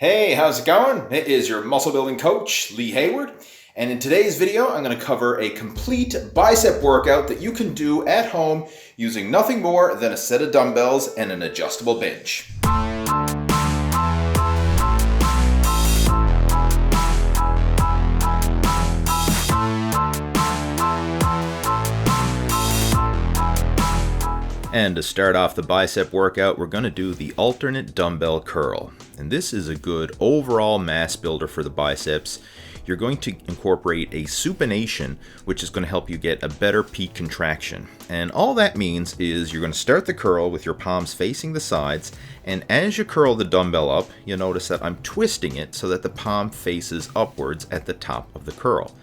Hey, how's it going? It is your muscle building coach, Lee Hayward. And in today's video, I'm going to cover a complete bicep workout that you can do at home using nothing more than a set of dumbbells and an adjustable bench. And to start off the bicep workout, we're going to do the alternate dumbbell curl. And this is a good overall mass builder for the biceps. You're going to incorporate a supination, which is going to help you get a better peak contraction. And all that means is you're going to start the curl with your palms facing the sides. And as you curl the dumbbell up, you'll notice that I'm twisting it so that the palm faces upwards at the top of the curl.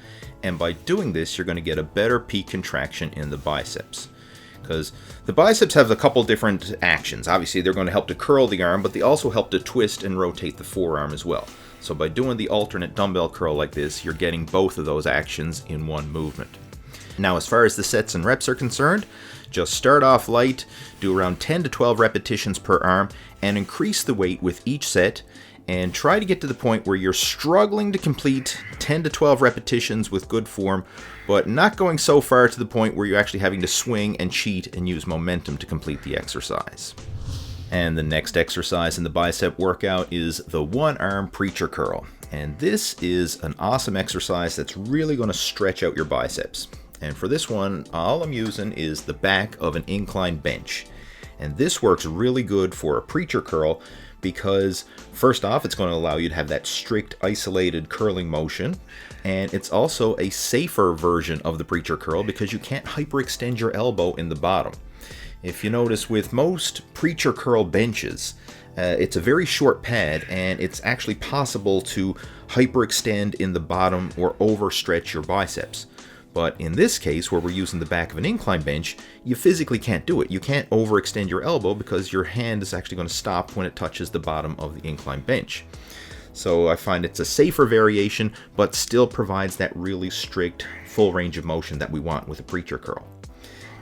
And by doing this, you're going to get a better peak contraction in the biceps. Because the biceps have a couple different actions. Obviously, they're going to help to curl the arm, but they also help to twist and rotate the forearm as well. So by doing the alternate dumbbell curl like this, you're getting both of those actions in one movement. Now, as far as the sets and reps are concerned, just start off light, do around 10 to 12 repetitions per arm, and increase the weight with each set. And try to get to the point where you're struggling to complete 10 to 12 repetitions with good form, but not going so far to the point where you're actually having to swing and cheat and use momentum to complete the exercise. And the next exercise in the bicep workout is the one-arm preacher curl. And this is an awesome exercise that's really going to stretch out your biceps. And for this one, all I'm using is the back of an incline bench. And this works really good for a preacher curl because first off, it's going to allow you to have that strict isolated curling motion, and it's also a safer version of the preacher curl because you can't hyperextend your elbow in the bottom. If you notice, with most preacher curl benches, it's a very short pad, and it's actually possible to hyperextend in the bottom or overstretch your biceps. But in this case, where we're using the back of an incline bench, you physically can't do it. You can't overextend your elbow because your hand is actually going to stop when it touches the bottom of the incline bench. So I find it's a safer variation, but still provides that really strict full range of motion that we want with a preacher curl.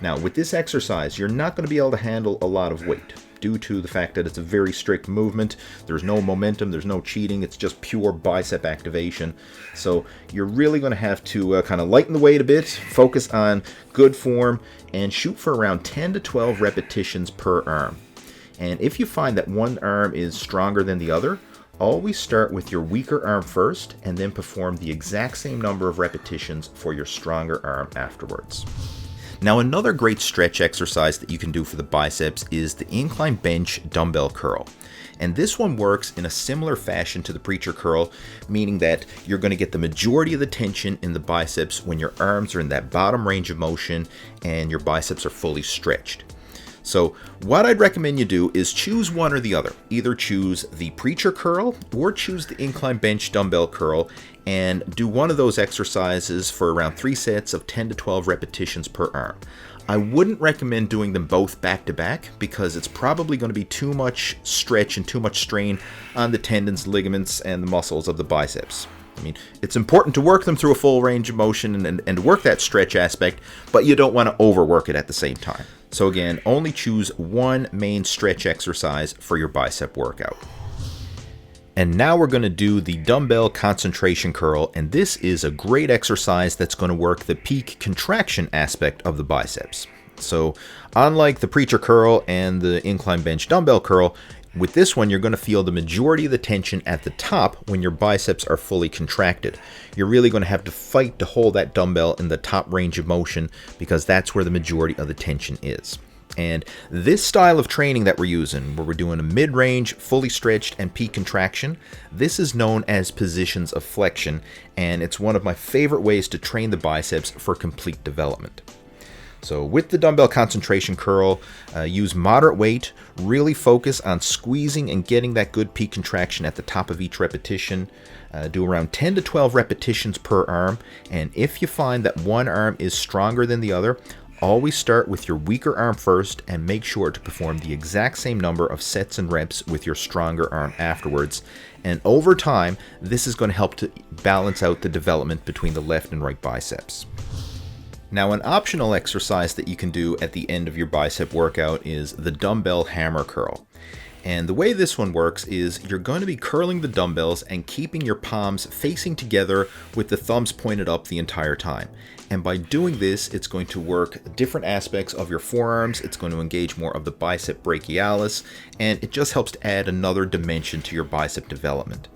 Now, with this exercise, you're not going to be able to handle a lot of weight due to the fact that it's a very strict movement. There's no momentum, there's no cheating, it's just pure bicep activation. So you're really going to have to kind of lighten the weight a bit, focus on good form, and shoot for around 10 to 12 repetitions per arm. And if you find that one arm is stronger than the other, always start with your weaker arm first and then perform the exact same number of repetitions for your stronger arm afterwards. Now, another great stretch exercise that you can do for the biceps is the incline bench dumbbell curl. And this one works in a similar fashion to the preacher curl, meaning that you're going to get the majority of the tension in the biceps when your arms are in that bottom range of motion and your biceps are fully stretched. So what I'd recommend you do is choose one or the other. Either choose the preacher curl or choose the incline bench dumbbell curl and do one of those exercises for around 3 sets of 10 to 12 repetitions per arm. I wouldn't recommend doing them both back to back because it's probably going to be too much stretch and too much strain on the tendons, ligaments, and the muscles of the biceps. I mean, it's important to work them through a full range of motion and work that stretch aspect, but you don't want to overwork it at the same time. So again, only choose one main stretch exercise for your bicep workout. And now we're going to do the dumbbell concentration curl, and this is a great exercise that's going to work the peak contraction aspect of the biceps. So unlike the preacher curl and the incline bench dumbbell curl, with this one, you're going to feel the majority of the tension at the top when your biceps are fully contracted. You're really going to have to fight to hold that dumbbell in the top range of motion because that's where the majority of the tension is. And this style of training that we're using, where we're doing a mid-range, fully stretched, and peak contraction, this is known as positions of flexion, and it's one of my favorite ways to train the biceps for complete development. So with the dumbbell concentration curl, use moderate weight, really focus on squeezing and getting that good peak contraction at the top of each repetition. Do around 10 to 12 repetitions per arm, and if you find that one arm is stronger than the other, always start with your weaker arm first and make sure to perform the exact same number of sets and reps with your stronger arm afterwards. And over time, this is going to help to balance out the development between the left and right biceps. Now, an optional exercise that you can do at the end of your bicep workout is the dumbbell hammer curl. And the way this one works is you're going to be curling the dumbbells and keeping your palms facing together with the thumbs pointed up the entire time. And by doing this, it's going to work different aspects of your forearms. It's going to engage more of the bicep brachialis, and it just helps to add another dimension to your bicep development.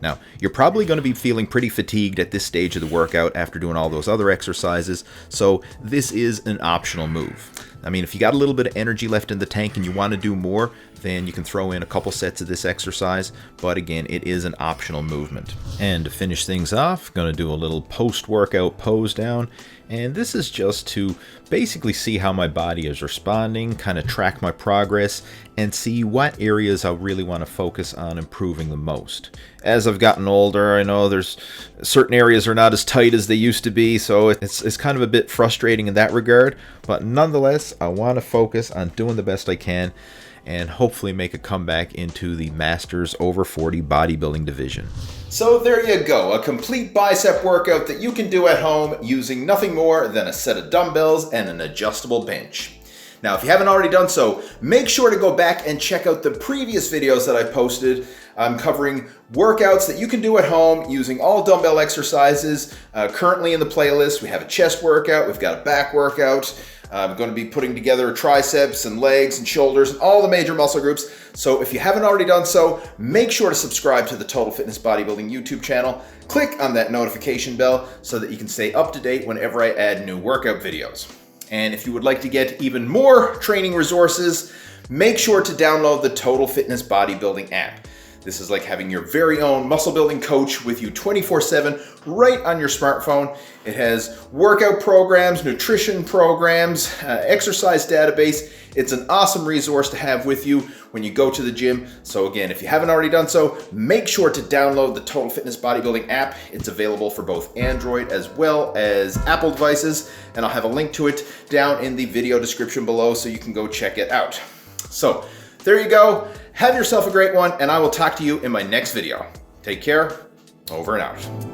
Now, you're probably going to be feeling pretty fatigued at this stage of the workout after doing all those other exercises, so this is an optional move. I mean, if you got a little bit of energy left in the tank and you want to do more, then you can throw in a couple sets of this exercise, but again, it is an optional movement. And to finish things off, going to do a little post-workout pose down, and this is just to basically see how my body is responding, kind of track my progress, and see what areas I really want to focus on improving the most. As I've gotten older, I know there's certain areas are not as tight as they used to be, so it's kind of a bit frustrating in that regard, but nonetheless, I want to focus on doing the best I can and hopefully make a comeback into the Masters over 40 bodybuilding division. So there you go, a complete bicep workout that you can do at home using nothing more than a set of dumbbells and an adjustable bench. Now, if you haven't already done so, make sure to go back and check out the previous videos that I posted. I'm covering workouts that you can do at home using all dumbbell exercises. Currently in the playlist, we have a chest workout, we've got a back workout. I'm going to be putting together triceps and legs and shoulders and all the major muscle groups. So if you haven't already done so, make sure to subscribe to the Total Fitness Bodybuilding YouTube channel. Click on that notification bell so that you can stay up to date whenever I add new workout videos. And if you would like to get even more training resources, make sure to download the Total Fitness Bodybuilding app. This is like having your very own muscle building coach with you 24/7 right on your smartphone. It has workout programs, nutrition programs, exercise database. It's an awesome resource to have with you when you go to the gym. So again, if you haven't already done so, make sure to download the Total Fitness Bodybuilding app. It's available for both Android as well as Apple devices, and I'll have a link to it down in the video description below so you can go check it out. So there you go. Have yourself a great one, and I will talk to you in my next video. Take care. Over and out.